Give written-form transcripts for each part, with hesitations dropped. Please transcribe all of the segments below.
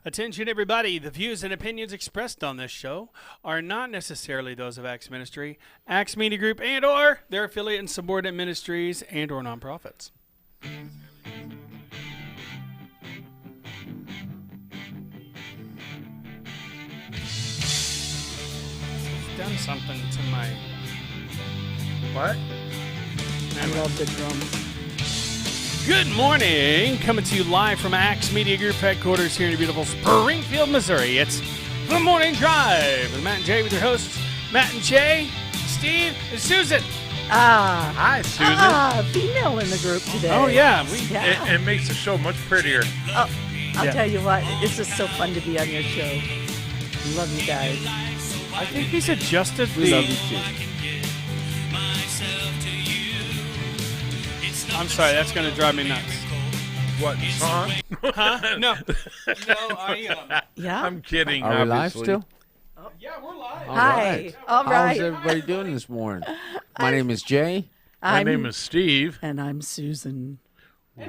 Attention, everybody. The views and opinions expressed on this show are not necessarily those of Acts Ministry, Acts Media Group, and/or their affiliate and subordinate ministries and/or nonprofits. It's done something to my. What? I love the drums. Good morning. Coming to you live from Acts Media Group headquarters here in beautiful Springfield, Missouri. It's The Morning Drive with Matt and Jay with your hosts, Matt and Jay, Steve, and Susan. Hi, Susan. Female in the group today. Oh, yeah. It makes the show much prettier. I'll Yeah. tell you what, it's just so fun to be on your show. Love you guys. I think he's adjusted We love you too. I'm sorry, that's going to drive me nuts. What song? Huh? No. Yeah. I'm kidding. Are we live obviously. still? Yeah, we're live. All Hi. right. All right. How's everybody doing this morning? My name is Jay. My name is Steve. And I'm Susan. Good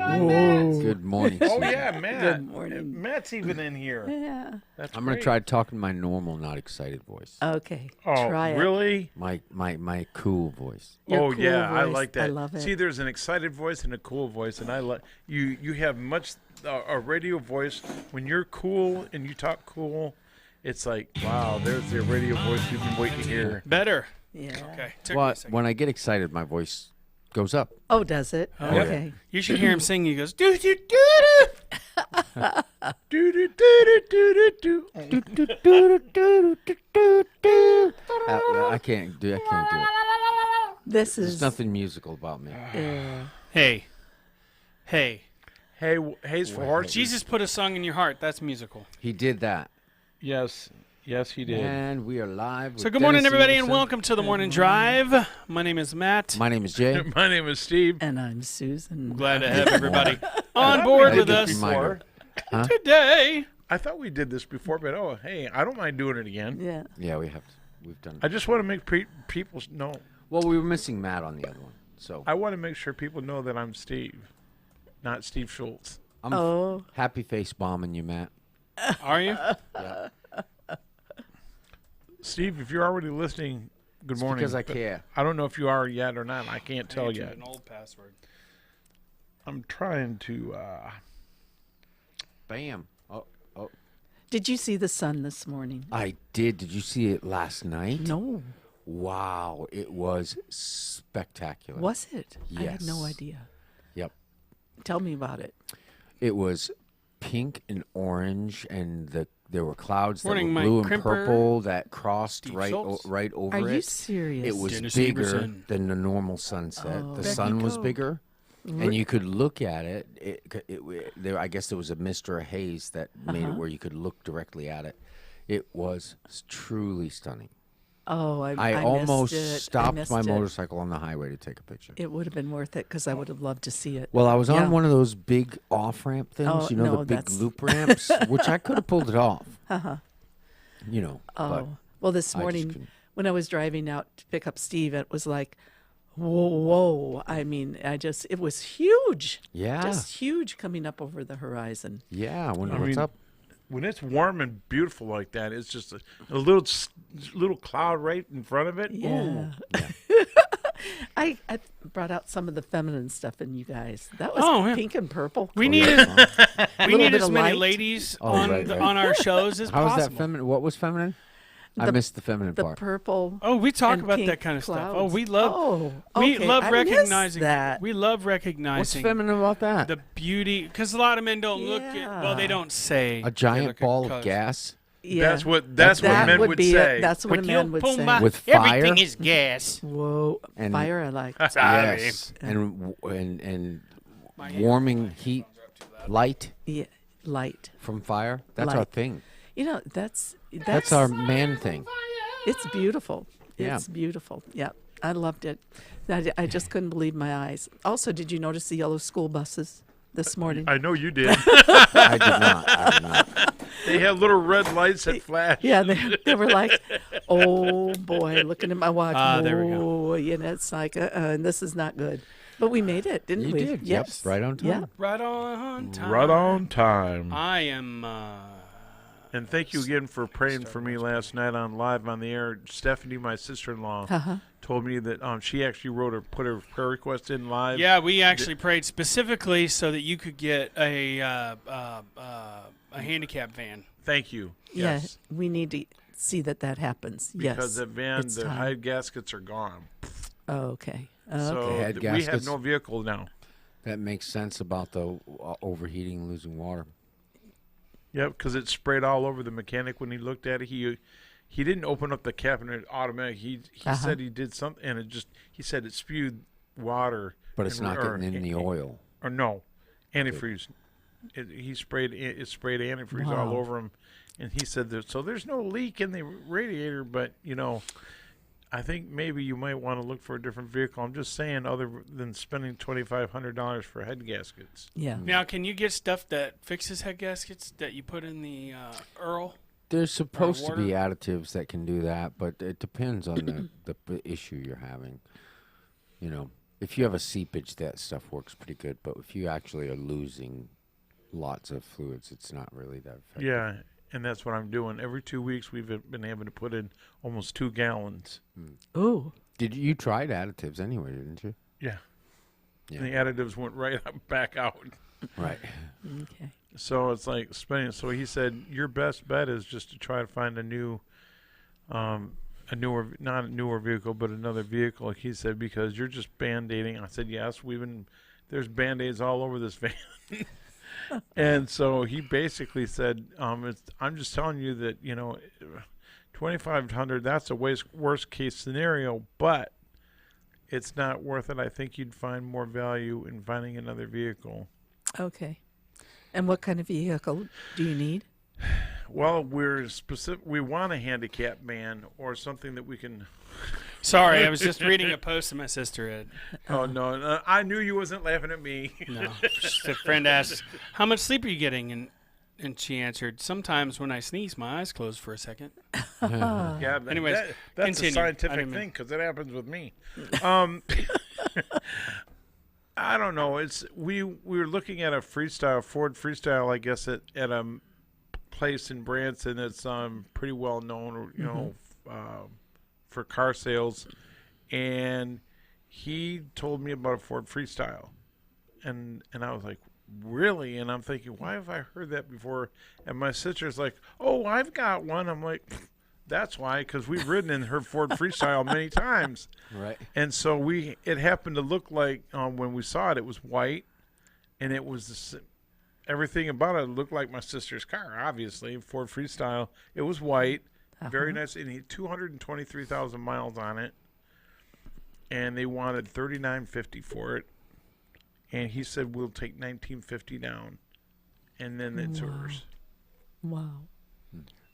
morning. Oh Susan. yeah, Matt. Good morning. Matt's even in here. Yeah. That's I'm gonna great. try talking my normal, not excited voice. Okay. Oh, Try it. really? My cool voice. Your Oh cool yeah, I voice. like that. I love it. See, there's an excited voice and a cool voice, and I like you. You have much a radio voice. When you're cool and you talk cool, it's like wow. There's the radio voice we've been waiting to hear. Better. Yeah. Okay. Took me a Well, second. when I get excited, my voice goes up. Oh, does it? Oh, yeah. Okay. You should hear him sing. He goes, doo doo doo doo. Do do do do do do. I can't do it. This There's is nothing musical about me. Hey. Hey, Hayes for horses. Jesus put a song in your heart. That's musical. He did that. Yes, he did. And we are live. So with good morning, Dennis everybody, and Stevenson. welcome to the Morning Drive. My name is Matt. My name is Jay. My name is Steve. and I'm Susan. Glad to have everybody on board we with did us this before. today. I thought we did this before, but hey, I don't mind doing it again. Yeah. Yeah, we've done. I just want to make people know. Well, we were missing Matt on the other one, so I want to make sure people know that I'm Steve, not Steve Schultz. I'm Oh. happy face bombing you, Matt. Are you? Yeah. Steve, if you're already listening, good It's morning. because I but care. I don't know if you are yet or not. I can't tell Entered yet. an old password. I'm trying to. Bam. Oh, Did you see the sun this morning? I did. Did you see it last night? No. Wow, it was spectacular. Was it? I had no Yes. idea. Yep. Tell me about it. It was pink and orange, and there were clouds that Morning, were Mike blue and Crimper. purple that crossed Steve right Schultz. right over Are it. you serious? It was Dennis bigger Everson. than the normal sunset. Oh. The Becky sun was Coe. bigger, and you could look at it. There, I guess there was a mist or a haze that made it where you could look directly at it. It was truly stunning. Oh, I missed almost it. I stopped missed my it. motorcycle on the highway to take a picture. It would have been worth it because I would have loved to see it. Well, I was Yeah. on one of those big off-ramp things, Oh, you know, no, the big that's- loop ramps, which I could have pulled it off. You know, but Oh, well, this I just morning couldn't. when I was driving out to pick up Steve, it was like, whoa. I mean, it was huge. Yeah. Just huge coming up over the horizon. yeah, I wonder I what's mean, up. When it's warm and beautiful like that, it's just a little cloud right in front of it. Yeah. I brought out some of the feminine stuff in you guys. That was Oh, yeah. pink and purple. We need we Little need bit as of many light. ladies Oh, on right, right. on our shows as How was possible. that feminine? What was feminine? I The- missed the feminine The part. purple. Oh, we talk and about pink that kind of stuff. Oh, clouds. we love Oh, we okay. love I missed recognizing that. We love What's recognizing feminine about that? the beauty because a lot of men don't look at well they Yeah. don't say A they giant look at ball colors. of gas Yeah. That's what that men would would be say. It. That's what a When man you would pull say. my- with everything fire. is gas. Whoa, And- fire! I like. Sorry. Yes, and My hand- warming heat, light Yeah, light. from fire. That's our Light. thing. You know, that's That's our man thing. It's beautiful. Yeah. It's beautiful. Yeah, I loved it. I just couldn't believe my eyes. Also, did you notice the yellow school buses this morning? I know you did. I did not. I did not. They had little red lights that flash. Yeah, they were like, oh boy, looking at my watch. There we go. Oh, you know, it's like, and this is not good. But we made it, didn't You we? did. Yes. Yep. Right on time. Yeah. Right on time. Right on time. I am And thank you again for praying for me last night on live on the air. Stephanie, my sister-in-law, told me that she actually put her prayer request in live. Yeah, we actually prayed specifically so that you could get a handicap van. Thank you. Yeah, Yes. we need to see that happens. Because yes. the van, it's the time. hide gaskets are gone. Oh, okay. So Okay. Head we have gaskets. no vehicle now. That makes sense about the overheating, losing water. Yep, because it sprayed all over the mechanic when he looked at it. He didn't open up the cabinet automatic. He said he did something, and he said it spewed water. But it's not getting in the oil. Or no, antifreeze. He sprayed antifreeze all Wow. over him, and he said there's no leak in the radiator, but I think maybe you might want to look for a different vehicle. I'm just saying, other than spending $2,500 for head gaskets. Yeah. Now, can you get stuff that fixes head gaskets that you put in the Earl? There's supposed to be water? additives that can do that, but it depends on the issue you're having. If you have a seepage, that stuff works pretty good. But if you actually are losing lots of fluids, it's not really that effective. Yeah, and that's what I'm doing. Every 2 weeks, we've been able to put in almost 2 gallons. Ooh. You tried additives anyway, didn't you? Yeah. Yeah. And the additives went right back out. Right. Okay. So it's like spending. So he said, your best bet is just to try to find a newer, not a newer vehicle, but another vehicle. He said, because you're just band-aiding. I said, yes, there's Band-Aids all over this van. And so he basically said, I'm just telling you that, $2,500, that's a worst case scenario, but it's not worth it. I think you'd find more value in finding another vehicle. Okay. And what kind of vehicle do you need? Well, we want a handicap van or something that we can. Sorry, I was just reading a post that my sister had. Oh no, I knew you wasn't laughing at me. No, just a friend asked, "How much sleep are you getting?" And she answered, "Sometimes when I sneeze, my eyes close for a second." Yeah, Anyways, that's continue. a scientific I didn't thing because it happens with me. I don't know. We were looking at a Ford Freestyle, I guess, at a place in Branson that's pretty well known, for car sales, and he told me about a Ford Freestyle, and I was like, really? And I'm thinking, why have I heard that before? And my sister's like, oh, I've got one. I'm like, that's why, because we've ridden in her Ford Freestyle many times. Right. And so it happened to look like, when we saw it, it was white, and it was everything about it looked like my sister's car, obviously, Ford Freestyle. It was white, very nice, and he had 223,000 miles on it, and they wanted $39.50 for it, and he said, we'll take $19.50 down, and then it's hers. Wow.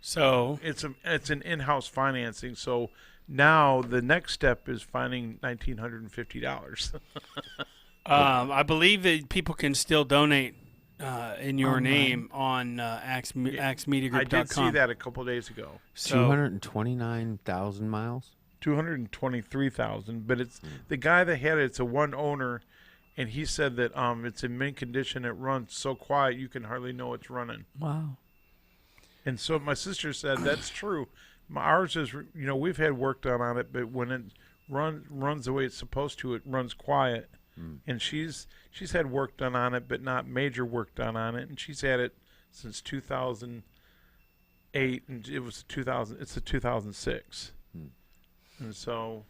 So It's an in-house financing, so now the next step is finding $1,950. I believe that people can still donate in your Online. name on axmediagroup.com. I did see that a couple days ago. So 229,000 miles? 223,000, but it's the guy that had it. It's a one owner, and he said that it's in mint condition. It runs so quiet you can hardly know it's running. Wow. And so my sister said that's true. Ours is, we've had work done on it, but when it runs the way it's supposed to, it runs quiet. And she's had work done on it, but not major work done on it. And she's had it since 2008, and it's a 2006. And so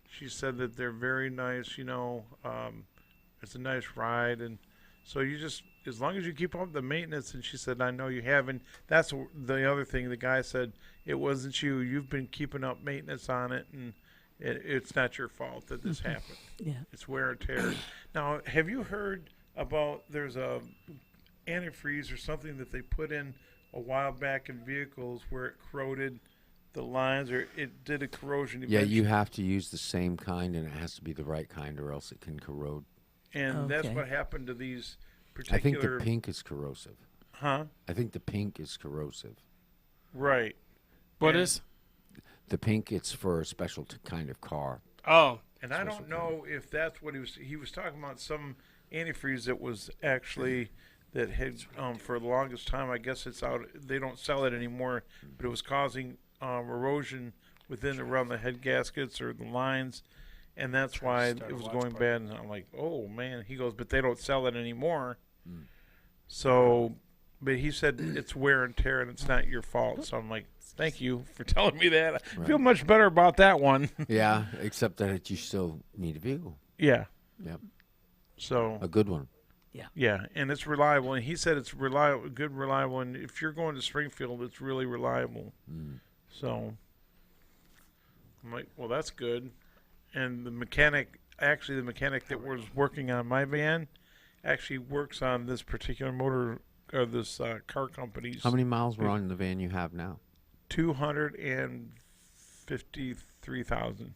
she said that they're very nice, it's a nice ride. And so you just, as long as you keep up the maintenance, and she said, I know you have. And that's the other thing. The guy said, it wasn't you. You've been keeping up maintenance on it, and it's not your fault that this happened. Yeah. It's wear and tear. Now, have you heard about there's a antifreeze or something that they put in a while back in vehicles where it corroded the lines, or it did a corrosion Yeah, eventually? you have to use the same kind, and it has to be the right kind, or else it can corrode. And that's Okay. what happened to these I think particular. the pink is corrosive. Huh? I think the pink is corrosive. Right. what And- is? The pink, it's for a special kind of car. Oh, And I don't know if that's what he was talking about, some antifreeze that was actually that had for the longest time. I guess it's out. They don't sell it anymore, but it was causing erosion around the head gaskets or the lines, and that's why it was going bad. And I'm like, oh man. He goes, but they don't sell it anymore. So, but he said it's wear and tear and it's not your fault. So I'm like, thank you for telling me that. I feel much better about that one. Yeah, except that you still need a vehicle. Yeah. Yep. So A good one. yeah, and it's reliable. And he said it's reliable. And if you're going to Springfield, it's really reliable. So I'm like, well, that's good. And the mechanic that was working on my van, actually works on this particular motor or this car company's. How many miles were on the van you have now? 253,000.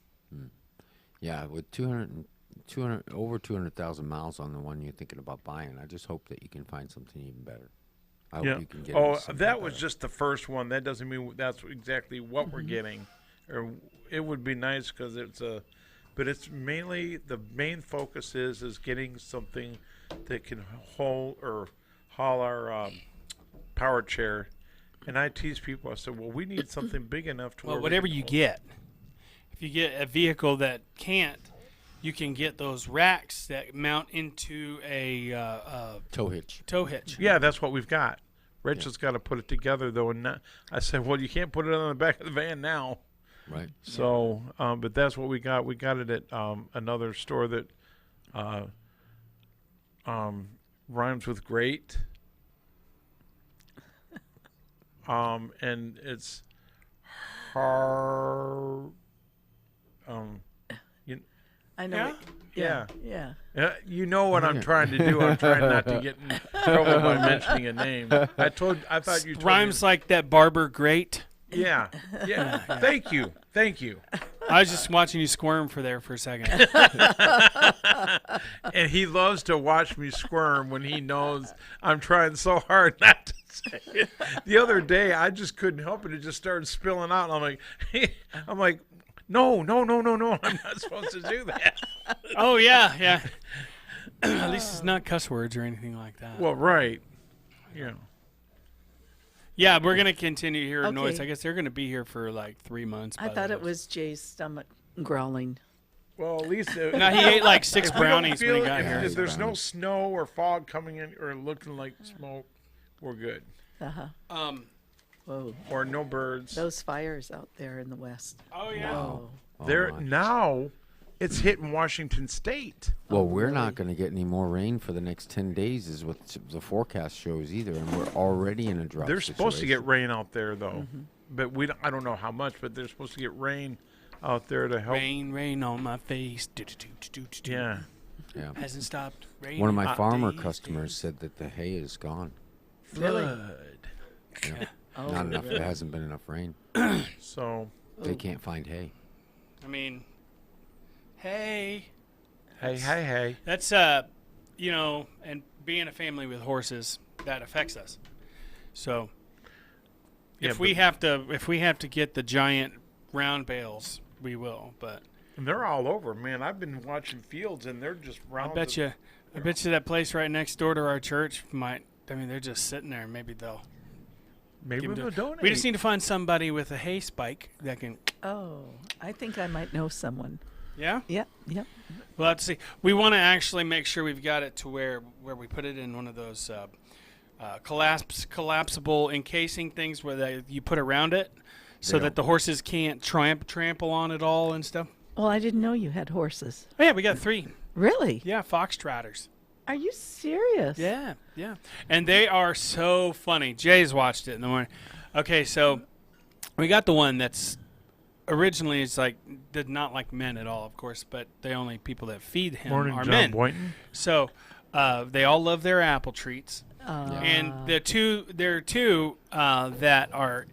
Yeah, with 200,000 miles on the one you're thinking about buying. I just hope that you can find something even better. I hope you can get something that was better. just the first one. That doesn't mean that's exactly what we're getting. Or it would be nice because but it's mainly the main focus is getting something that can haul our power chair. And I tease people. I said, well, we need something big enough to. Well, where whatever we can you haul. get. If you get a vehicle that can't, you can get those racks that mount into a Tow hitch. tow hitch. Yeah, that's what we've got. Rich has got to put it together though, and I said, well, you can't put it on the back of the van now. Right. So, but that's what we got. We got it at another store that rhymes with great. And it's hard. I know. Yeah? It, yeah. Yeah. You know what I'm trying to do. I'm trying not to get in trouble by mentioning a name. I thought you told Rhymes me. like that barber great. Yeah. Thank you. I was just watching you squirm for a second. And he loves to watch me squirm when he knows I'm trying so hard not to say it. The other day, I just couldn't help it. It just started spilling out. And I'm like, no. I'm not supposed to do that. Oh, yeah. At least it's not cuss words or anything like that. Well, right. Yeah. Yeah, we're going to continue hearing Okay. noise. I guess they're going to be here for like 3 months. I thought it was Jay's stomach growling. Well, at least No, he ate like 6 if we don't brownies when he feel- got if, here. if there's no snow or fog coming in or looking like smoke, we're good. Whoa. Or no birds. Those fires out there in the west. Oh, yeah. Whoa. There my. now, it's hitting Washington State. Well, we're not going to get any more rain for the next 10 days is what the forecast shows either, and we're already in a drought They're supposed to get situation. rain out there though, but I don't know how much. But they're supposed to get rain out there to help. Rain on my face. Do-do-do-do-do-do. Yeah. Yeah. Hasn't stopped raining. One of my farmer days, customers days. said that the hay is gone. Really? Flood. Oh, Not enough. really? There hasn't been enough rain. So They can't find hay. I mean, hey. hey. That's, and being a family with horses, that affects us. So Yeah, if we have to get the giant round bales, we will. But And they're all over, man. I've been watching fields, and they're just I round. bet you that place right next door to our church might. I mean, they're just sitting there. Maybe they'll. Maybe give them we'll to- donate. We just need to find somebody with a hay spike that can. Oh, I think I might know someone. Yeah. Yep. We'll have to see. We want to actually make sure we've got it to where we put it in one of those collapsible encasing things where you put around it, so Yeah. that the horses can't trample on it all and stuff. Well, I didn't know you had horses. Oh, yeah, we got 3. Really? Yeah, foxtrotters. Are you serious? Yeah, and they are so funny. Jay's watched it in the morning. Okay, so we got the one that's originally did not like men at all, of course, but the only people that feed him Morning, are John men. Boynton. So they all love their apple treats, and there are two that are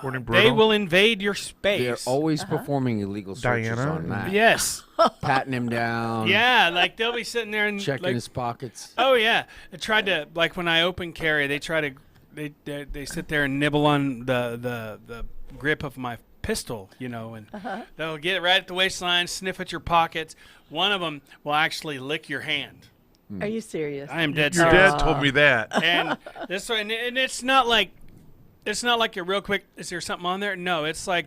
Morning, they Bruno. will invade your space. They're always performing illegal searches Diana? on Matt. Yes, Patting him down. yeah, like they'll be sitting there and Checking like, his pockets. oh yeah, they tried to when I open carry, they try to they sit there and nibble on the grip of my pistol, and they'll get it right at the waistline, sniff at your pockets. One of them will actually lick your hand. Are you serious? I am dead Your serious. dad told me that. And this one, and it's not like a real quick. Is there something on there? No, it's like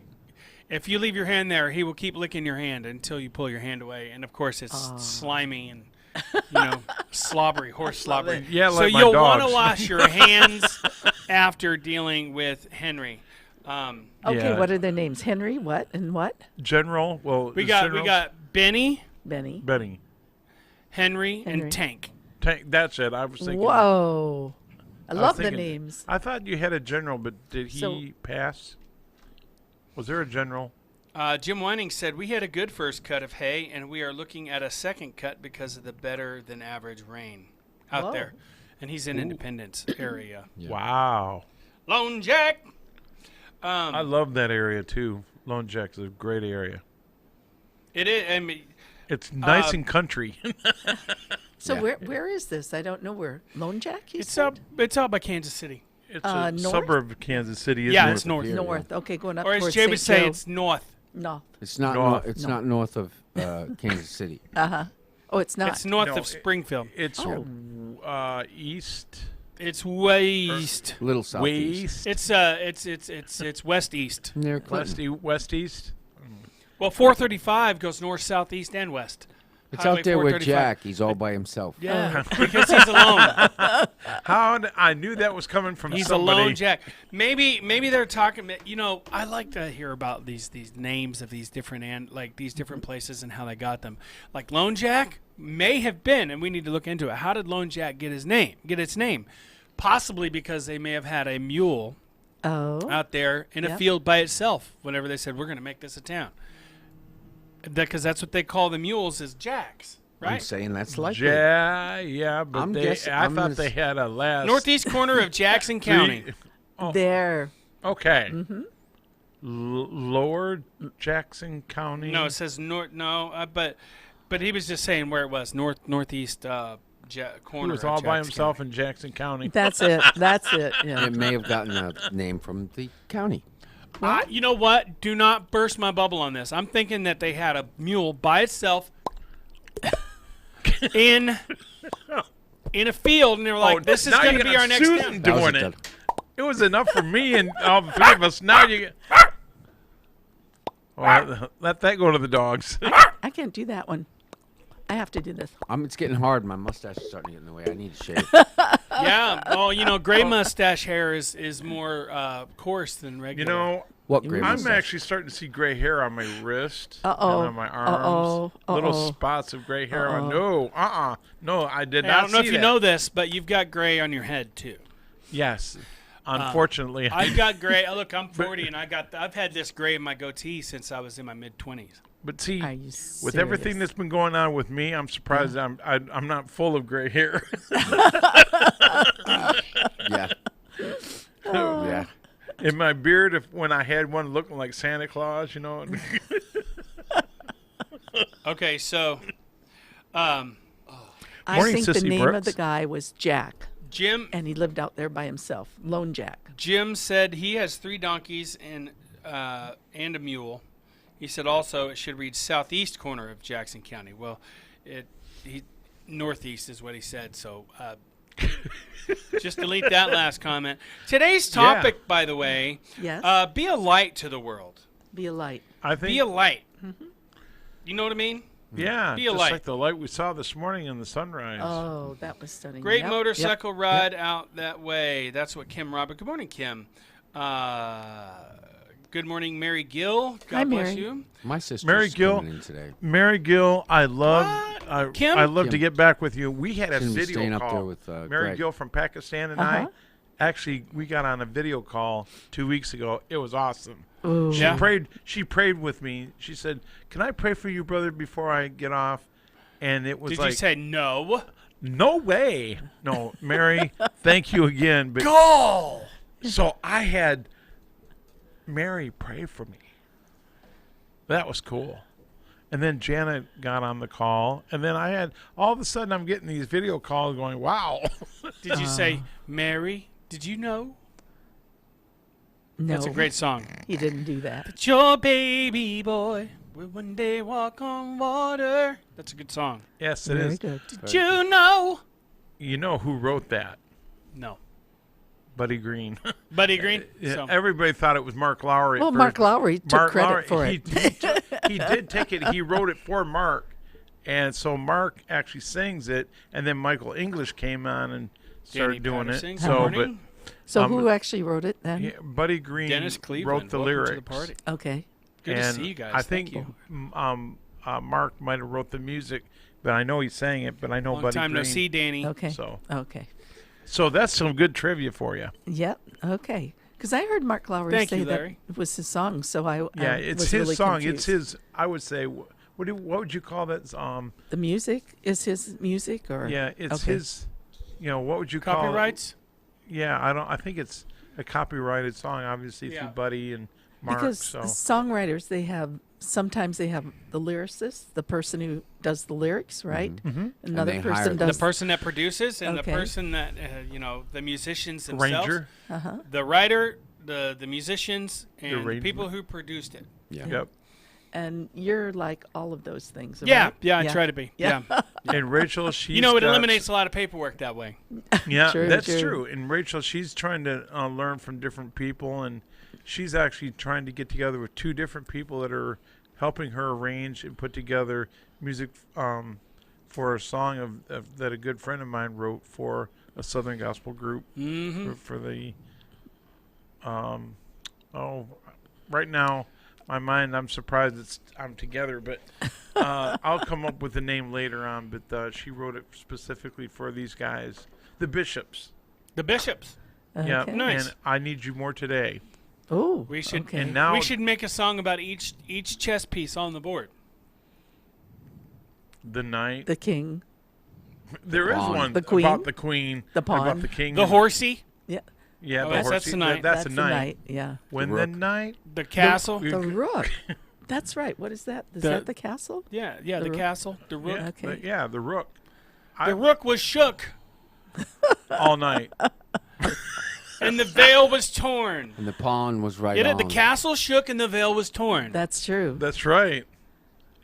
if you leave your hand there, he will keep licking your hand until you pull your hand away. And of course, it's slimy and slobbery, horse slobbery. Yeah, so like my you'll want to dogs. wash your hands after dealing with Henry. Okay, Yeah. what are their names? Henry, what, and what? General. Well, We the got generals- Benny, Benny. Benny. Henry, Henry. and Tank. That's it. I was thinking. Whoa. I was love the thinking- names. I thought you had a general, but did he So- pass? Was there a general? Jim Whining said, we had a good first cut of hay, and we are looking at a second cut because of the better than average rain out Whoa. there. And he's in Independence area. Yeah. Wow. Lone Jack. I love that area too. Lone Jack's a great area. It is. I mean, It's nice and country. So Yeah. where is this? I don't know where. Lone Jack, you it's said? up. It's out by Kansas City, It's a north? suburb of Kansas City, isn't Yeah, it? it's north. Here, North. Okay, going up or as towards Jay would St. say, Joe. it's north. North. It's not. North. It's No. not north of Kansas City. Uh-huh. Oh, it's not. It's north No, of Springfield. It's Oh. east. It's way east. Little southeast. West. It's west east. Near Clinton. West east. Well, 435 goes north, south, east, and west. It's Highway out there with 435. Jack. He's all by himself. Yeah, because he's alone. I knew that was coming from He's somebody. a lone Jack. Maybe they're talking. I like to hear about these names of these different these different places and how they got them. Like Lone Jack may have been, and we need to look into it. How did Lone Jack get its name? Possibly because they may have had a mule Oh. out there in a Yep. field by itself. Whenever they said we're going to make this a town, because that's what they call the mules is jacks, I'm right? saying that's likely. Yeah, but I'm they, guessing- I I'm thought gonna they s- had a last Northeast corner of Jackson County. There. Okay. Lower Jackson County. No, it says north. No, but he was just saying where it was northeast corner. he was of all by Jackson himself County. in Jackson County. That's it. That's it. Yeah. It may have gotten a name from the county. You know what? Do not burst my bubble on this. I'm thinking that they had a mule by itself in a field, and they were like, "This is now going you to be got our next Susan town." That was doing a it. dud. It was enough for me and all the three of us. Now you get. Well, let that go to the dogs. I can't do that one. I have to do this. It's getting hard. My mustache is starting to get in the way. I need to shave. Yeah. Oh, gray mustache hair is more coarse than You regular. know, What gray I'm mustache? actually starting to see gray hair on my wrist Uh-oh. and on my arms. Uh-oh. Little Uh-oh. spots of gray hair. No, no, I did Hey, not. I don't know see if you that. know this, but you've got gray on your head too. Yes, unfortunately, I've got gray. Look, I'm 40, and I've had this gray in my goatee since I was in my mid-20s. but see, Are you with everything serious? that's been going on with me, I'm surprised I'm not full of gray hair. Yeah. Yeah. In my beard, when I had one looking like Santa Claus, Okay, so I Morning, think the Sissy name Brooks. of the guy was Jack, Jim and he lived out there by himself. Lone Jack. Jim said he has 3 donkeys and a mule. He said also it should read southeast corner of Jackson County. Well, northeast is what he said. So just delete that last comment. Today's topic, by the way, Yes. be a light to the world. Be a light. I think, Be a light. You know what I mean? yeah, be a just light. like the light we saw this morning in the sunrise. Oh, that was stunning. Great Yep, motorcycle yep, ride out that way. That's what Kim Robert. Good morning, Kim. Good morning, Mary Gill. God Hi, bless Mary. you. My sister's Mary Gill. coming in today. Mary Gill, I love, Kim? I love to Kim. get back with you. We had a She's video staying call. up there with Mary Greg. Gill from Pakistan and Uh-huh. I. Actually, we got on a video call 2 weeks ago. It was awesome. Ooh. She Yeah. prayed. She prayed with me. She said, "Can I pray for you, brother, before I get off?" And it was Did like, you say no? "No way, no, Mary. Thank you again." But Go! so I had Mary pray for me. That was cool. And then Janet got on the call, and then I had all of a sudden I'm getting these video calls going, "Wow." Did you say, Mary, did you know? No, That's a great song. He didn't do that. It's your baby boy. We'll one day walk on water. That's a good song. Yes, it Very is. good. Did you know? You know who wrote that? No. Buddy Green. Buddy Green? Yeah, So, everybody thought it was Mark Lowry. at Well, first. Mark Lowry took Mark credit Lowry, for he, it. he did take it. He wrote it for Mark, and so Mark actually sings it, and then Michael English came on and Danny started doing Patterson, it. good So, morning. So um, who actually wrote it then? yeah, Buddy Green Dennis Cleveland, wrote the welcome lyrics. to the party. Okay. Good and to see you guys. I Thank think you. Mark might have wrote the music, but I know he sang it. But I know Long Buddy time Green. no see, Danny. Okay. So, Okay. so that's some good trivia for you. Yep. Okay. Because I heard Mark Lowry Thank say you, that Larry. it was his song, so I Yeah, I it's was his really song. confused. It's his. I would say. What would you call that? The music is his music, or Yeah, it's okay. his. You know, what would you call it? Copyrights? Yeah, I think it's a copyrighted song, obviously Yeah. through Buddy and Mark. Because so songwriters, sometimes they have the lyricist, the person who does the lyrics, right? Mm-hmm. Another they hire person them. The does person that produces and Okay. the person that, the musicians themselves. Ranger. The writer, the musicians, and the arrangement. people who produced it. Yeah. Yep. and you're like all of those things. Yeah, right? yeah, I try to be. Yeah. Yeah. And Rachel, she's You know, it got- eliminates a lot of paperwork that way. Yeah, True, that's true. true. And Rachel, she's trying to learn from different people, and she's actually trying to get together with two different people that are helping her arrange and put together music for a song that a good friend of mine wrote for a Southern gospel group Mm-hmm. for the right now my mind, I'm surprised I'm together, but I'll come up with the name later on. But she wrote it specifically for these guys, the Bishops. The Bishops. Yeah, Okay. Nice. and I Need You More Today. Oh, We should Okay. And now we should make a song about each chess piece on the board. the night. the king. There is Pawn. one The queen. about the queen, The pawn. about the king, The and- horsey, Yeah, Yeah, Oh, the that's horsey. the night. That's, the the night. Yeah, When The the rook. night. the castle. the rook. That's right. What is that? Is The- that the castle? yeah, the the rook. castle, the rook. Yeah, Okay. the rook. The rook was shook, All night. and the veil was torn. And the pawn was right Get it? on. The castle shook, and the veil was torn. That's true. That's right.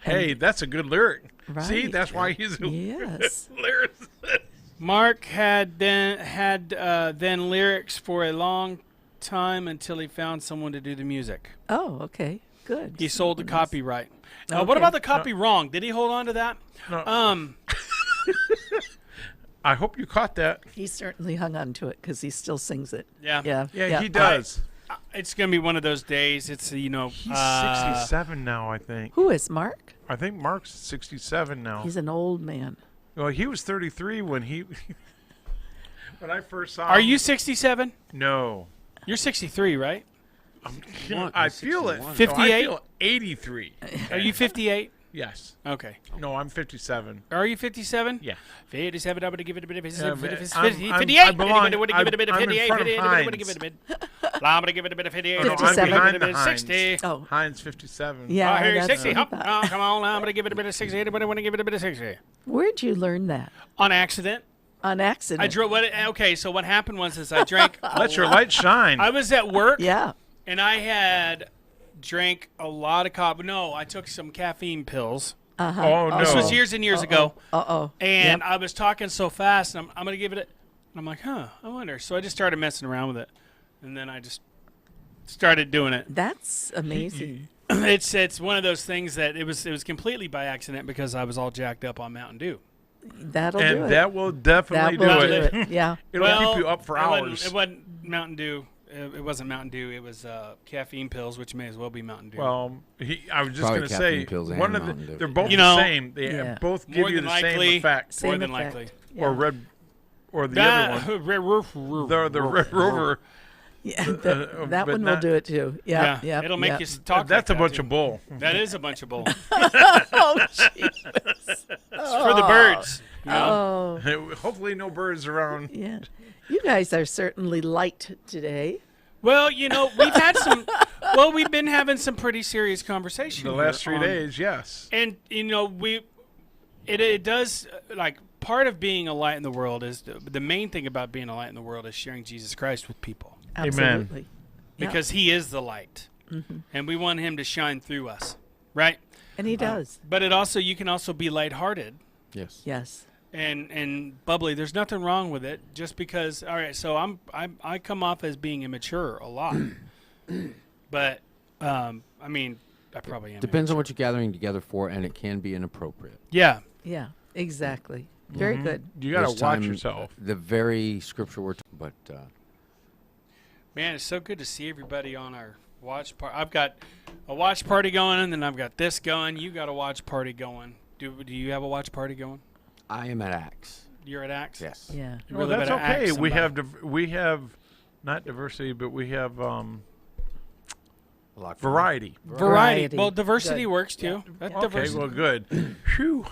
Hey, that's a good lyric. See, Right. that's why he's a Yes. lyricist. Mark had then lyrics for a long time until he found someone to do the music. Oh, okay. Good. He sold the Nice. copyright. What Okay. about the copy wrong? Did he hold on to that? No. I hope you caught that. He certainly hung on to it because he still sings it. Yeah. Yeah. Yeah, he does. It's gonna be one of those days. It's He's 67. 67 now, I think. Who is Mark? I think Mark's 67 now. He's an old man. Well, he was 33 when when I first saw him. Are you 67? No. You're 63, right? What? I He's feel it. 61. 58? No, I feel 83. Are you 58? Yes. Okay. No, I'm 57. Are you 57? Yeah. 57. I'm gonna give it a bit of Yeah, but 58. I'm- 58. I belong- I'm gonna give it a bit of I'm in 58. front of 58. I'm gonna give Heinz. it a bit. I'm gonna give it a bit of 58. Oh, no, I'm 57. behind the 60. Heinz. Oh, Heinz 57. yeah. Oh, here, that's 60. what I Hop. thought. Oh, come on. I'm gonna give it a bit of 60. Anybody want to give it a bit of 60? Where'd you learn that? On accident. On accident. I drove. Okay, so what happened was I drank. Let your light shine. I was at work. Yeah. And I had drank a lot of coffee. No, I took some caffeine pills. Oh, no. This was years and years ago. Uh-oh. And Yep. I was talking so fast, and I'm going to give it a... And I'm like, I wonder. So I just started messing around with it. And then I just started doing it. That's amazing. It's one of those things that it was completely by accident because I was all jacked up on Mountain Dew. That'll do And it. that will That definitely will do do it. it. Yeah. It'll keep you up for it wasn't- hours. It wasn't Mountain Dew. It wasn't Mountain Dew. It was caffeine pills, which may as well be Mountain Dew. Well, I was just Probably going to caffeine say pills and one of Mountain Dew. they're both You the know, same. They Yeah. both give More you than the likely- same effect. Same more than effect. likely. Yeah. Or red, or the other one, the Red Rover. Yeah, but that one will not- do it too. Yeah. Yeah, Yep, it'll make yep. you talk. That's like a bunch that, of bull. too. That is a bunch of bull. Oh, jeez. It's for the birds. You know? Oh, Hopefully, no birds around. yeah. You guys are certainly light today. Well, we've had some. Well, we've been having some pretty serious conversation The here last 3 on- days, yes. and it does like part of being a light in the world is the main thing about being a light in the world is sharing Jesus Christ with people Absolutely. Yeah. because He is the light, and we want Him to shine through us. right? And he does. But you can also be lighthearted Yes. Yes. and bubbly. There's nothing wrong with it. Just because, all right. So I come off as being immature a lot, but I mean, I probably am. Depends on what you're gathering together for, and it can be inappropriate. Yeah. Yeah. Exactly. Very good. You got There's to watch time- yourself. The very scripture but Man, it's so good to see everybody on our watch party. I've got a watch party going, and then I've got this going. You got a watch party going. Do you have a watch party going? I am at Axe. You're at Axe? Yes. Yeah. You Well, really that's better axe okay. somebody. We have not diversity, but we have A lot of variety. Variety. Well, diversity Good. works too. That's Okay, diversity. well, good. Phew.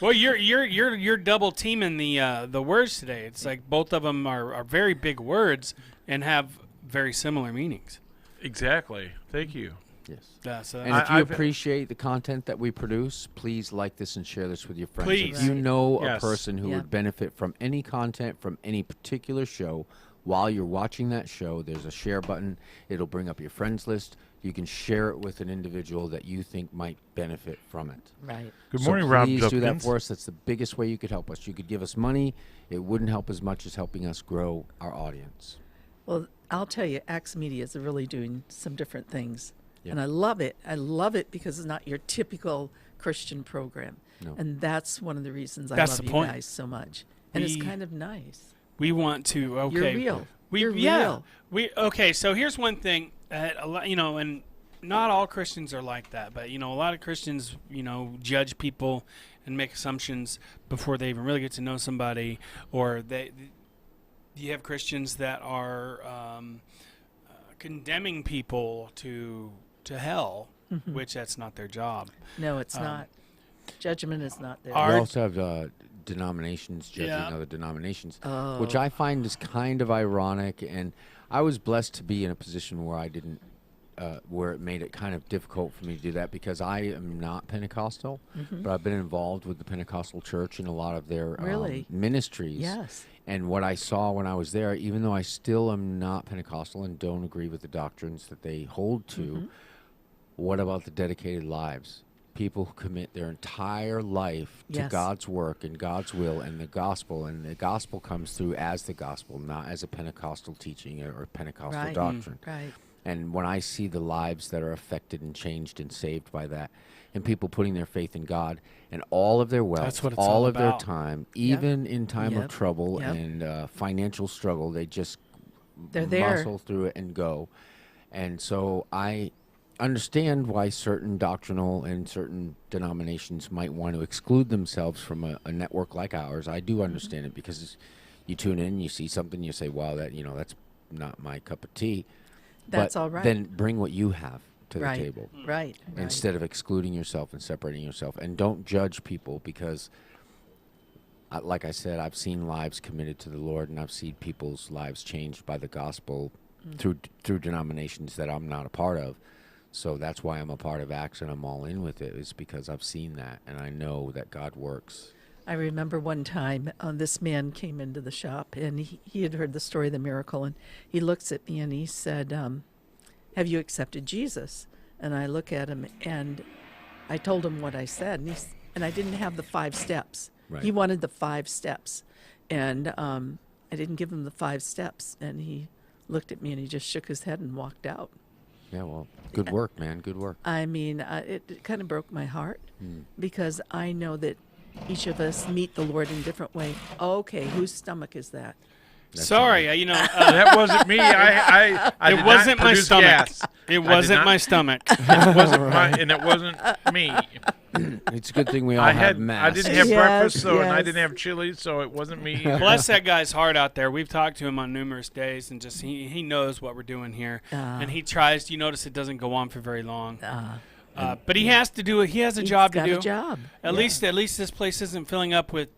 Well, you're double teaming the words today. It's like both of them are very big words and have very similar meanings. Exactly. Thank you. Yes. So And that's, if you I've- appreciate the content that we produce, please like this and share this with your friends. Please. If you know Yes. a person who Yeah. would benefit from any content from any particular show, while you're watching that show, there's a share button. It'll bring up your friends list. You can share it with an individual that you think might benefit from it. Right. Good So morning, Rob please do that Jupkins. for us. That's the biggest way you could help us. You could give us money. It wouldn't help as much as helping us grow our audience. Well, I'll tell you, Axe Media is really doing some different things. Yeah. And I love it. I love it because it's not your typical Christian program. No. And that's one of the reasons I That's love the you point. guys so much. And it's We- kind of nice. we want to. Okay. You're real. You're yeah. real. Okay. So here's one thing. A lot, and not all Christians are like that, but a lot of Christians, judge people and make assumptions before they even really get to know somebody, or you have Christians that are condemning people to hell, which that's not their job. No, it's not. Judgment is not there. We Our- also have denominations judging Yeah. other denominations, Oh. which I find is kind of ironic. And I was blessed to be in a position where I didn't, where it made it kind of difficult for me to do that because I am not Pentecostal, but I've been involved with the Pentecostal church in a lot of their Really? ministries. Yes. And what I saw when I was there, even though I still am not Pentecostal and don't agree with the doctrines that they hold to, what about the dedicated lives? People who commit their entire life to Yes. God's work and God's will and the gospel comes through as the gospel, not as a Pentecostal teaching or a Pentecostal Right. doctrine. Right. And when I see the lives that are affected and changed and saved by that, and people putting their faith in God and all of their wealth, That's what it's all all of their about. time, even in time Yep. of trouble Yep. and financial struggle, they just They're there. muscle through it and go. And so I understand why certain doctrinal and certain denominations might want to exclude themselves from a network like ours. I do understand it because you tune in, you see something, you say, "Wow, that's not my cup of tea." That's But all right. Then bring what you have to Right. the table Right. Right. instead of excluding yourself and separating yourself. And don't judge people because, like I said, I've seen lives committed to the Lord, and I've seen people's lives changed by the gospel through denominations that I'm not a part of. So that's why I'm a part of Acts and I'm all in with it, is because I've seen that and I know that God works. I remember one time this man came into the shop and he had heard the story of the miracle, and he looks at me and he said, have you accepted Jesus? And I look at him and I told him what I said, and I didn't have the 5 steps. Right. He wanted the 5 steps, and I didn't give him the 5 steps, and he looked at me and he just shook his head and walked out. Yeah, well, good work, man. Good work. I mean, it kind of broke my heart because I know that each of us meet the Lord in a different way. Okay, whose stomach is that? Sorry, That wasn't me. I it did not wasn't my produce stomach. gas. It wasn't not- my stomach. It wasn't and it wasn't me. It's a good thing we all I have I masks. didn't have Yes, breakfast, and I yes. didn't have chili, so it wasn't me. Bless that guy's heart out there. We've talked to him on numerous days, and just he knows what we're doing here, and he tries. You notice it doesn't go on for very long, but he has to do it. He has a He's job to got do. a job. At Yeah. least this place isn't filling up with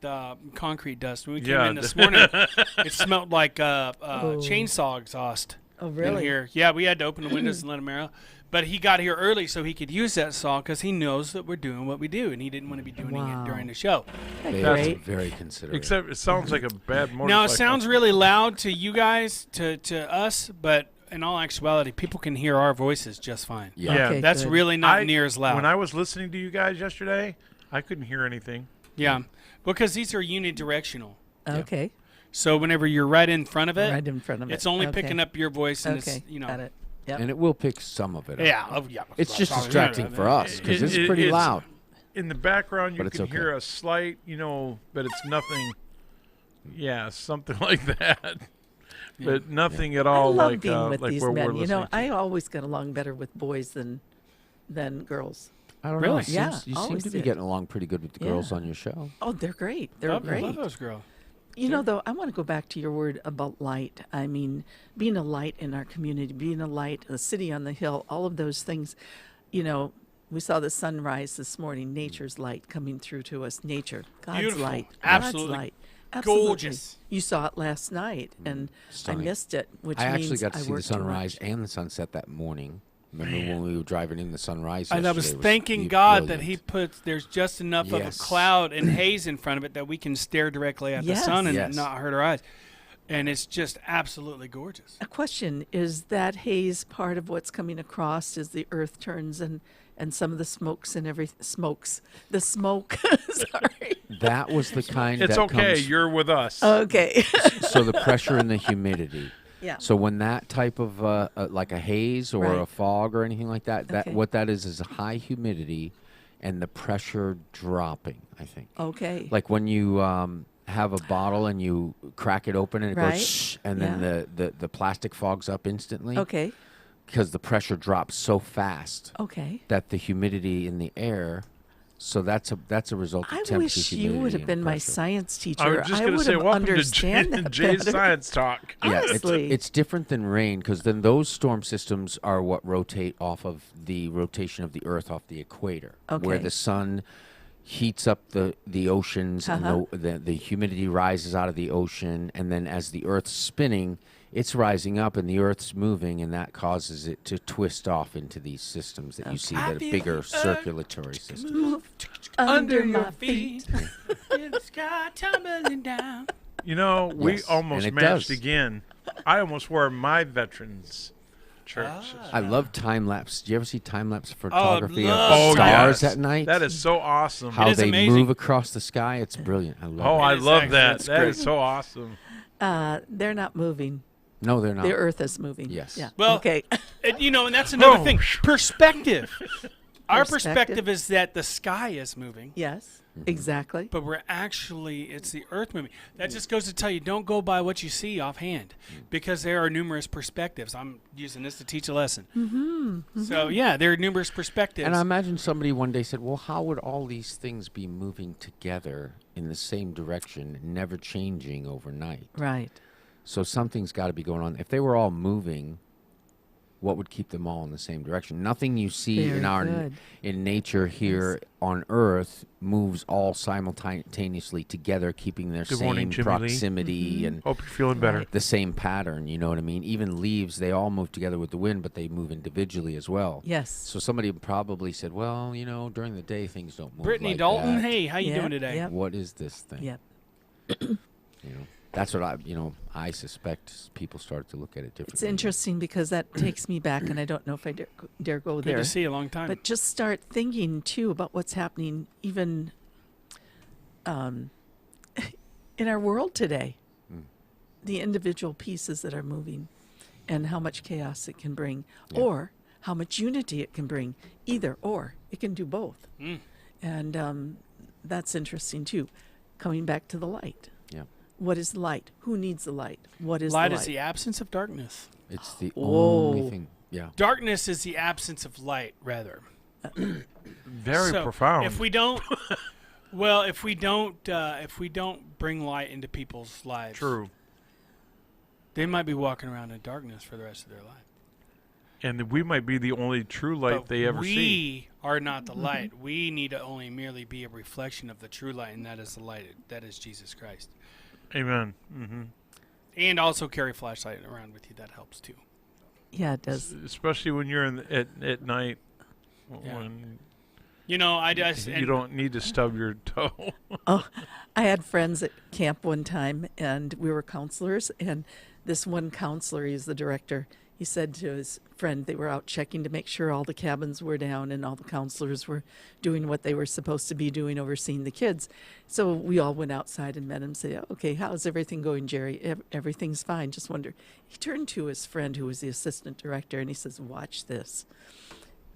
concrete dust. When we came Yeah. in this morning, it smelled like chainsaw exhaust Oh, in really? here. Yeah, we had to open the windows and let him air. But he got here early so he could use that saw because he knows that we're doing what we do, and he didn't want to be doing Wow. it during the show. They Great. are very considerate. Except it sounds like a bad motorcycle. Now it sounds really loud to you guys, to us, but in all actuality, people can hear our voices just fine. Yeah. Yeah. Okay, That's good. really not near as loud. When I was listening to you guys yesterday, I couldn't hear anything. Yeah, because these are unidirectional. Okay. So whenever you're right in front of it, Right in front of it. it's only Okay. picking up your voice, and Okay. it's, you know. Got it. Yep. And it will pick some of it up. Yeah, oh, yeah. It's just distracting for us because it's pretty loud. In the background, you But it's can okay. hear a slight, but it's nothing. Yeah, something like that. But nothing at I all love like being with like these where we're men. You know, listening to. I always got along better with boys than girls. I don't Really? know. It Yeah, seems, you seem always to be did. getting along pretty good with the girls Yeah. on your show. Oh, they're great. They're Love great. those girls. You know, though, I want to go back to your word about light. I mean, being a light in our community, being a light, a city on the hill, all of those things. You know, we saw the sunrise this morning, nature's light coming through to us. Nature, God's Beautiful. light. Absolutely God's light. Absolutely. gorgeous. You saw it last night, and Stunning. I missed it, which I means actually got to I see the worked too sunrise much. and the sunset that morning. Remember when we were driving in the sunrise? And I was yesterday? It thanking God that brilliant. He puts there's just enough of a Yes. cloud and haze in front of it that we can stare directly at the Yes. sun and Yes. not hurt our eyes. And it's just absolutely gorgeous. A question: is that haze part of what's coming across as the Earth turns and some of the smokes and the smoke? Sorry. That was the kind It's that okay. comes. You're with us. Okay. So the pressure and the humidity. Yeah. So when that type of like a haze or Right. a fog or anything like that, Okay. what that is a high humidity and the pressure dropping, I think. Okay. Like when you have a bottle and you crack it open and it Right. goes shh, and then the plastic fogs up instantly Okay. because the pressure drops so fast Okay. that the humidity in the air. So that's a result of I temperature, wish you humidity, would have and been my pressure. science teacher. I was just going to would say, have welcome to understand that Jay's better. Science Talk. Yeah, Honestly. it's different than rain because then those storm systems are what rotate off of the rotation of the Earth off the equator, where Okay. the sun heats up the oceans Uh-huh. and the humidity rises out of the ocean, and then as the Earth's spinning, it's rising up and the Earth's moving, and that causes it to twist off into these systems that you see I that are feel bigger the earth circulatory systems. Under my feet. In the sky tumbling down. We Yes, almost and it matched does. again. I almost wore my veterans church. I love time lapse. Do you ever see time lapse photography love of Oh, stars yes. at night? That is so awesome. How It is they amazing. move across the sky. It's brilliant. I love Oh, it. I is love excellent. that. It's That great. is so awesome. They're not moving. No, they're not. The Earth is moving. Yes. Yeah. Well, okay. And that's another Oh. thing. Perspective. Our Perspective. perspective is that the sky is moving. Yes. Mm-hmm. Exactly. But it's the earth moving. That just goes to tell you, don't go by what you see offhand, because there are numerous perspectives. I'm using this to teach a lesson. Mm-hmm. So, yeah, there are numerous perspectives. And I imagine somebody one day said, well, how would all these things be moving together in the same direction, never changing overnight? Right. So something's got to be going on. If they were all moving, what would keep them all in the same direction? Nothing you see Very in our good. in nature here on Earth moves all simultaneously together, keeping their Good same morning, Jimmy Lee. proximity and Hope you're feeling better. Right. the same pattern. You know what I mean? Even leaves, they all move together with the wind, but they move individually as well. Yes. So somebody probably said, well, during the day things don't move Brittany like Dalton, that. hey, how you Yeah, doing today? yep. What is this thing? Yep. That's what I suspect people start to look at it differently. It's interesting because that takes me back, and I don't know if I dare go Good there. to see you. A long time. But just start thinking too about what's happening even in our world today. The individual pieces that are moving and how much chaos it can bring, or how much unity it can bring. Either or. It can do both. And that's interesting too. Coming back to the light. Yeah. What is light? Who needs the light? What is Light the is light? the absence of darkness. It's the Whoa. only thing. Yeah. Darkness is the absence of light, rather. Very So, profound. If we don't, if we don't bring light into people's lives, True. they might be walking around in darkness for the rest of their life. And we might be the only true light But they ever we see. are not the light. We need to only merely be a reflection of the true light, and that is the light. That is Jesus Christ. Amen. Hmm. And also carry a flashlight around with you. That helps too. Yeah, it does. Especially when you're at night, Yeah. when I just you don't need to stub your toe. Oh, I had friends at camp one time, and we were counselors. And this one counselor, he's the director. he said to his friend, they were out checking to make sure all the cabins were down and all the counselors were doing what they were supposed to be doing, overseeing the kids. So we all went outside and met him and said, okay, how's everything going, Jerry? Everything's fine. Just wonder. He turned to his friend who was the assistant director and he says, watch this.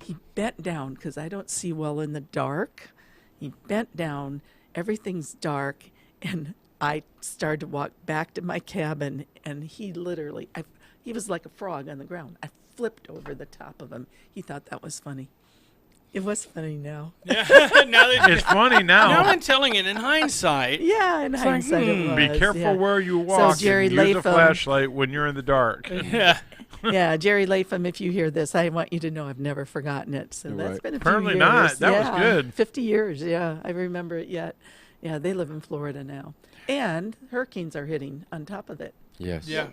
He bent down because I don't see well in the dark. He bent down. Everything's dark. And I started to walk back to my cabin and he literally, he was like a frog on the ground. I flipped over the top of him. He thought that was funny. It was funny now. Yeah. Now that It's funny now. now I'm telling it in hindsight. Yeah, in hindsight it was. Be careful yeah. where you walk. Jerry and use a Latham- flashlight when you're in the dark. Yeah. Yeah, Jerry Latham, if you hear this, I want you to know I've never forgotten it. So that's Right. been a Apparently few years. not. That was Yeah, good. 50 years, yeah. I remember it yet. Yeah, they live in Florida now. And hurricanes are hitting on top of it. Yes. Yeah.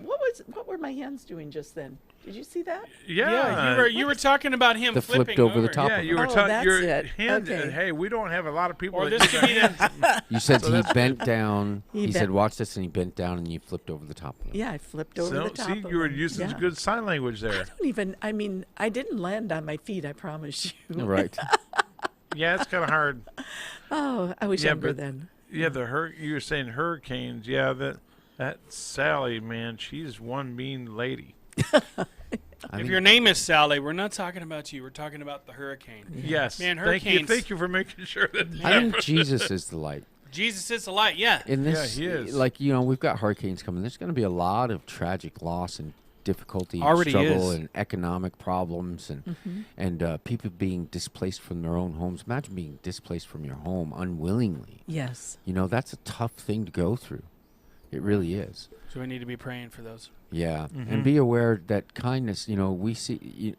What were my hands doing just then? Did you see that? Yeah. you were talking about him The flipping flipped over the top. Yeah, of you it. were Oh, talking. that's Your it. hand. Okay. Hey, we don't have a lot of people. Or that this use could be their the hands. You said So he that's bent down. He He said, bent- "Watch this," and he bent down, and you flipped over the top of him. Yeah, I flipped over So, the top see, of you were him. using Yeah. good sign language there. I didn't land on my feet, I promise you. Right. Yeah, it's kind of hard. Oh, I was Yeah, younger but- then. Yeah, you were saying hurricanes. Yeah, that Sally, man, she's one mean lady. I If mean, your name is Sally, we're not talking about you. We're talking about the hurricane. Yes, Man, thank you. hurricanes- Thank you for making sure that. I think Jesus is the light. Jesus is the light. Yeah. In this, he is. like, we've got hurricanes coming. There's going to be a lot of tragic loss and difficulty, Already struggle, is. and economic problems, and people being displaced from their own homes. Imagine being displaced from your home unwillingly. Yes. That's a tough thing to go through. It really is. So we need to be praying for those. Yeah, and be aware that kindness. We see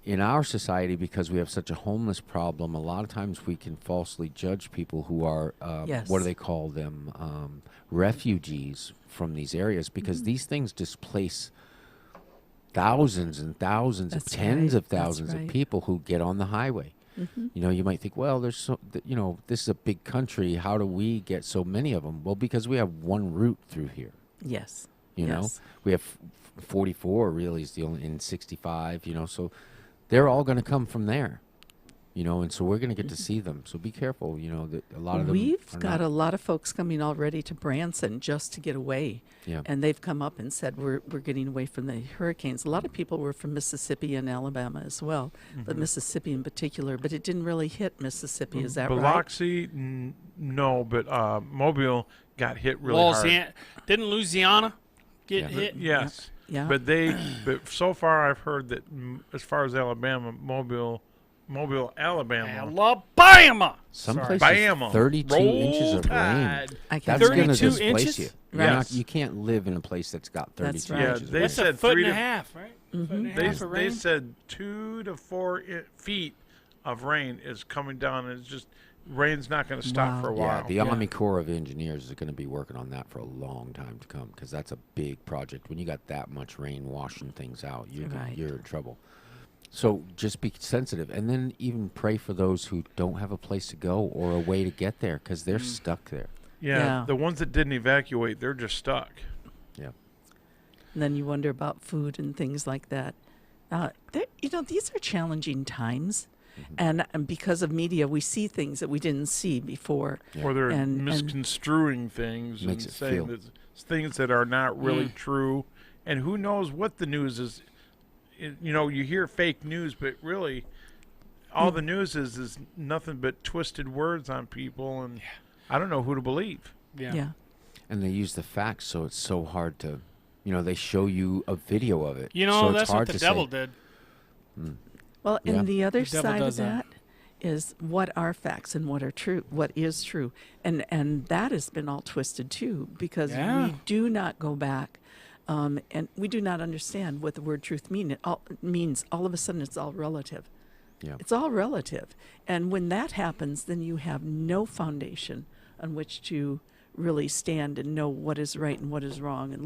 in our society, because we have such a homeless problem. A lot of times we can falsely judge people who are Yes. what do they call them, refugees from these areas, because these things displace thousands and thousands, That's tens right. of thousands That's of right. people who get on the highway. You might think, well, there's this is a big country. How do we get so many of them? Well, because we have one route through here. Yes. You know, Yes. we have 44 really is the only in 65. So they're all going to come from there. And so we're going to get to see them. So be careful. That a lot of them. We've are got not- a lot of folks coming already to Branson just to get away. Yeah. And they've come up and said, we're getting away from the hurricanes. A lot of people were from Mississippi and Alabama as well, but Mississippi in particular. But it didn't really hit Mississippi. Is that right? Biloxi, no, but Mobile got hit really hard. Didn't Louisiana get Yeah. hit? Yes, Yeah. but so far I've heard that as far as Alabama, Mobile, Alabama. Alabama. Some Sorry. places Bama. 32 Roll inches of rain. Tide. I can That's going to 32 displace inches? you. Right. Yes. You can't live in a place that's got 32 That's right. Yeah, inches. they of rain. That's a said foot 3 and a to half, right? Foot and a They, half of they rain. said 2 to 4 feet of rain is coming down, and it's just rain's not going to stop Wow. for a Yeah, while. the Army Corps of Engineers is going to be working on that for a long time to come, because that's a big project. When you got that much rain washing things out, Right. you're in trouble. So just be sensitive, and then even pray for those who don't have a place to go or a way to get there, because they're stuck there. Yeah, Yeah. the ones that didn't evacuate, they're just stuck. Yeah. And then you wonder about food and things like that. These are challenging times. And because of media, we see things that we didn't see before. Yeah. Or they're And- misconstruing things Makes and it saying feel- that things that are not really true. And who knows what the news is. You hear fake news, but really all the news is nothing but twisted words on people, and I don't know who to believe. Yeah. And they use the facts, so it's so hard to, they show you a video of it. You so know, it's that's hard what the to devil say. did. Well, Yeah. and the other The devil side of does that. that is what are facts and what are true, what is true. And that has been all twisted too, because Yeah. we do not go back and we do not understand what the word truth means. All of a sudden it's all relative. Yeah. It's all relative. And when that happens, then you have no foundation on which to really stand and know what is right and what is wrong, and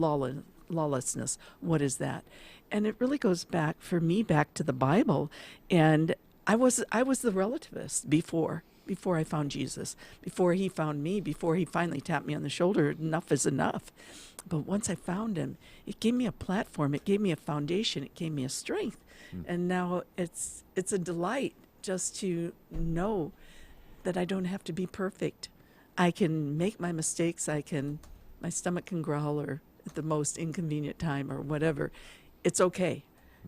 lawlessness, what is that? And it really goes back, for me, back to the Bible. And I was the relativist before. before I found Jesus, before he found me, before he finally tapped me on the shoulder. Enough is enough. But once I found him, it gave me a platform. It gave me a foundation. It gave me a strength. And now it's a delight just to know that I don't have to be perfect. I can make my mistakes. My stomach can growl or at the most inconvenient time or whatever. It's okay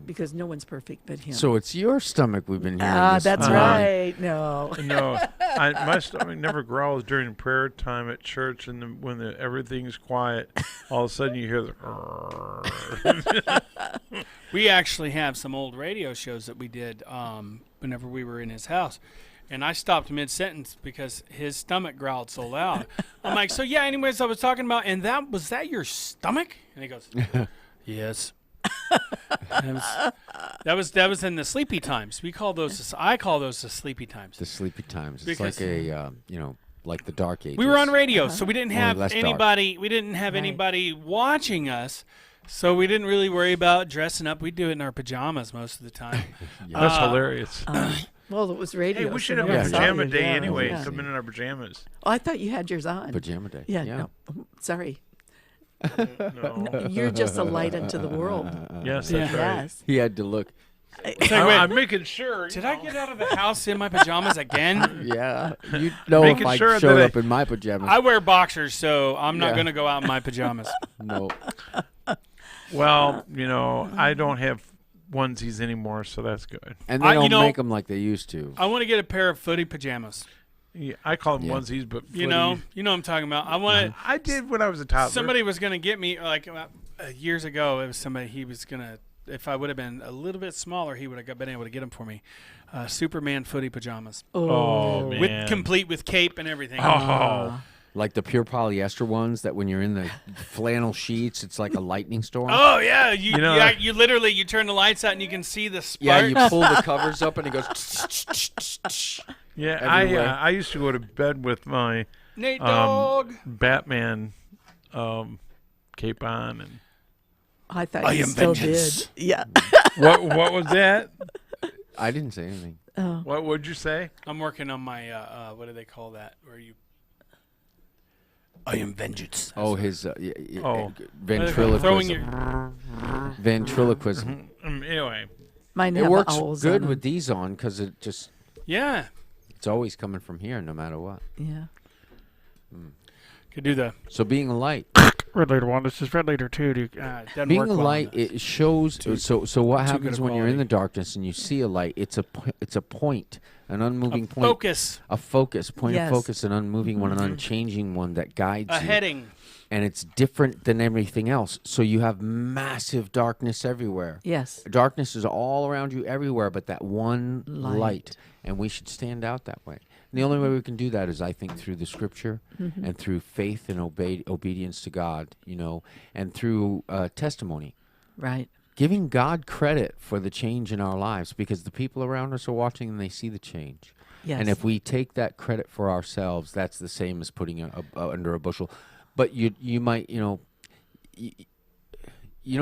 because no one's perfect but him. So it's your stomach we've been hearing. Ah, this that's morning. right. No. No, my stomach never growls during prayer time at church, and when everything's quiet, all of a sudden you hear the. We actually have some old radio shows that we did whenever we were in his house. And I stopped mid-sentence because his stomach growled so loud. I'm like, so yeah, anyways, I was talking about, and was that your stomach? And he goes, yes. And that was in the sleepy times. I call those the sleepy times. The sleepy times. It's Because- like a, like the dark ages. We were on radio, so we didn't Only have less dark. anybody. We didn't have Right. anybody watching us, so we didn't really worry about dressing up. We do it in our pajamas most of the time. That's hilarious. Well, it was radio. Hey, we so should have no a one saw pajama you. day Yeah, anyway. yeah. Come in our pajamas. Oh, I thought you had yours on. Pajama day. Yeah, no. Sorry. No. You're just a light unto the world. Yes, Yeah. that's right. Yes. He had to look. It's like, wait, I'm making sure. did I get out of the house in my pajamas again? Yeah. You'd know if Making I sure showed that up in my pajamas. I wear boxers, so I'm not Yeah. going to go out in my pajamas. No. Well, I don't have onesies anymore, so that's good. And they you don't know- make them like they used to. I want to get a pair of footy pajamas. Yeah, I call them Yeah. onesies, but You know footy- what I'm talking about. I want to. I did when I was a toddler. Somebody was going to get me years ago. It was somebody. He was going to. If I would have been a little bit smaller, he would have been able to get them for me. Superman footy pajamas, Oh man. complete with cape and everything. Oh, Like the pure polyester ones that when you're in the flannel sheets, it's like a lightning storm. Oh yeah, you know- you literally you turn the lights out and you can see the sparks. Yeah, you pull the covers up and it goes. yeah. Everywhere. I used to go to bed with my Nate Dogg. Batman cape on, and I thought I you am still vengeance. did. Yeah. what was that? I didn't say anything. Oh. What would you say? I'm working on my what do they call that? Where you? I am vengeance. Oh, his Oh. Throwing your. ventriloquism. Anyway, Mine It have works owls good on with these on because it's Yeah, always coming from here, no matter what. them. could do the So being a light, red leader one. This is red leader two. Doesn't being work a well light, on this. it shows. So what good happens a when you're in quality. the darkness and you see a light? It's a point, an unmoving point, Focus, a focus, point Yes. of focus, an unmoving one, an unchanging one that guides a you. heading. And it's different than everything else. So you have massive darkness everywhere. Yes. Darkness is all around you everywhere, but that one light. Light. And we should stand out that way. And the only way we can do that is, I think, through the Scripture and through faith and obedience to God, and through testimony. Right. Giving God credit for the change in our lives, because the people around us are watching and they see the change. Yes. And if we take that credit for ourselves, that's the same as putting it under a bushel. But you might, you know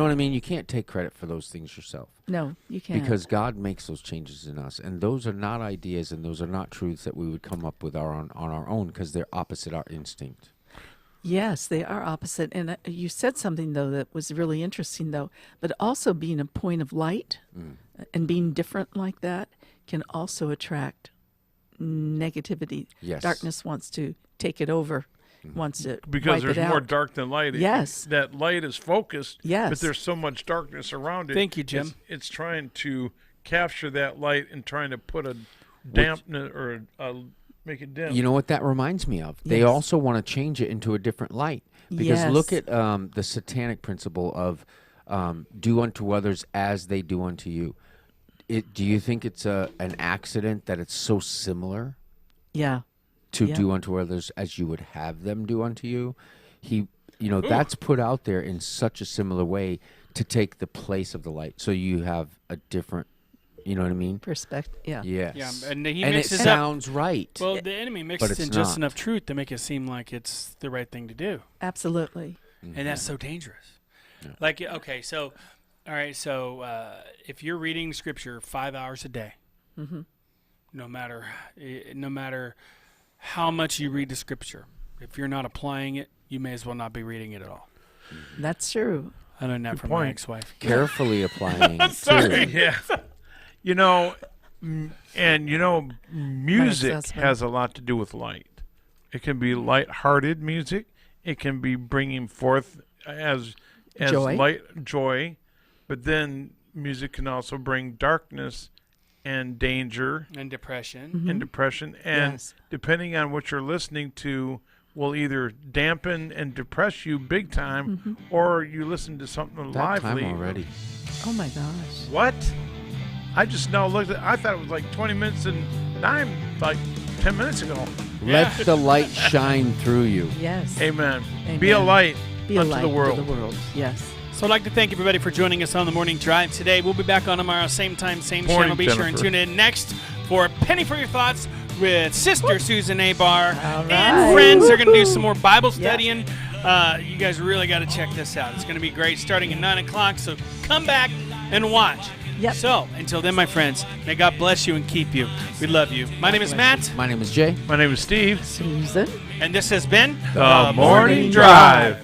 what I mean? You can't take credit for those things yourself. No, you can't. Because God makes those changes in us. And those are not ideas and those are not truths that we would come up with on our own, because they're opposite our instinct. Yes, they are opposite. And you said something, though, that was really interesting, though. But also being a point of light and being different like that can also attract negativity. Yes. Darkness wants to take it over, wants to because wipe there's it more out. dark than light. Yes. That light is focused. Yes. But there's so much darkness around it. Thank you, Jim. It's trying to capture that light and trying to put a dampen or make it dim. You know what that reminds me of? They Yes. also want to change it into a different light. Because look Yes. at the satanic principle of do unto others as they do unto you. Do you think it's an accident that it's so similar Yeah. to Yeah. do unto others as you would have them do unto you? That's put out there in such a similar way to take the place of the light. So you have a different, you know what I mean? Perspective. Yeah. Yes. Yeah, and he it mixes up- sounds right. Well, the enemy mixes it's in just not. enough truth to make it seem like it's the right thing to do, Absolutely. and that's so dangerous. Like, okay, so, all right, so if you're reading scripture 5 hours a day, no matter how much you read the scripture. If you're not applying it, you may as well not be reading it at all. That's true. I learned that from point. my ex-wife. Carefully applying it Sorry. too. Yeah. You know, and you know, music ex-husband. has a lot to do with light. It can be light-hearted music. It can be bringing forth as Joy. light joy, but then music can also bring darkness and danger And depression. and depression. And Yes. depending on what you're listening to, will either dampen and depress you big time, or you listen to something That lively. time already. Oh my gosh. What? I just now looked at. I thought it was like 20 minutes and 9, like 10 minutes ago. Let the light shine through you. Yes. Amen. Amen. Be a light Be a unto light the world. to the world. Yes. So I'd like to thank everybody for joining us on the Morning Drive today. We'll be back on tomorrow, same time, same Morning, channel. Be sure and Jennifer. tune in next for Penny for Your Thoughts with Sister Susan Abar. All And right. friends, they're going to do some more Bible Yeah. studying. You guys really got to check this out. It's going to be great starting at 9 o'clock, so come back and watch. Yep. So, until then, my friends, may God bless you and keep you. We love you. My name is Matt, My name is Jay. My name is Steve. Susan. and this has been The Morning Drive.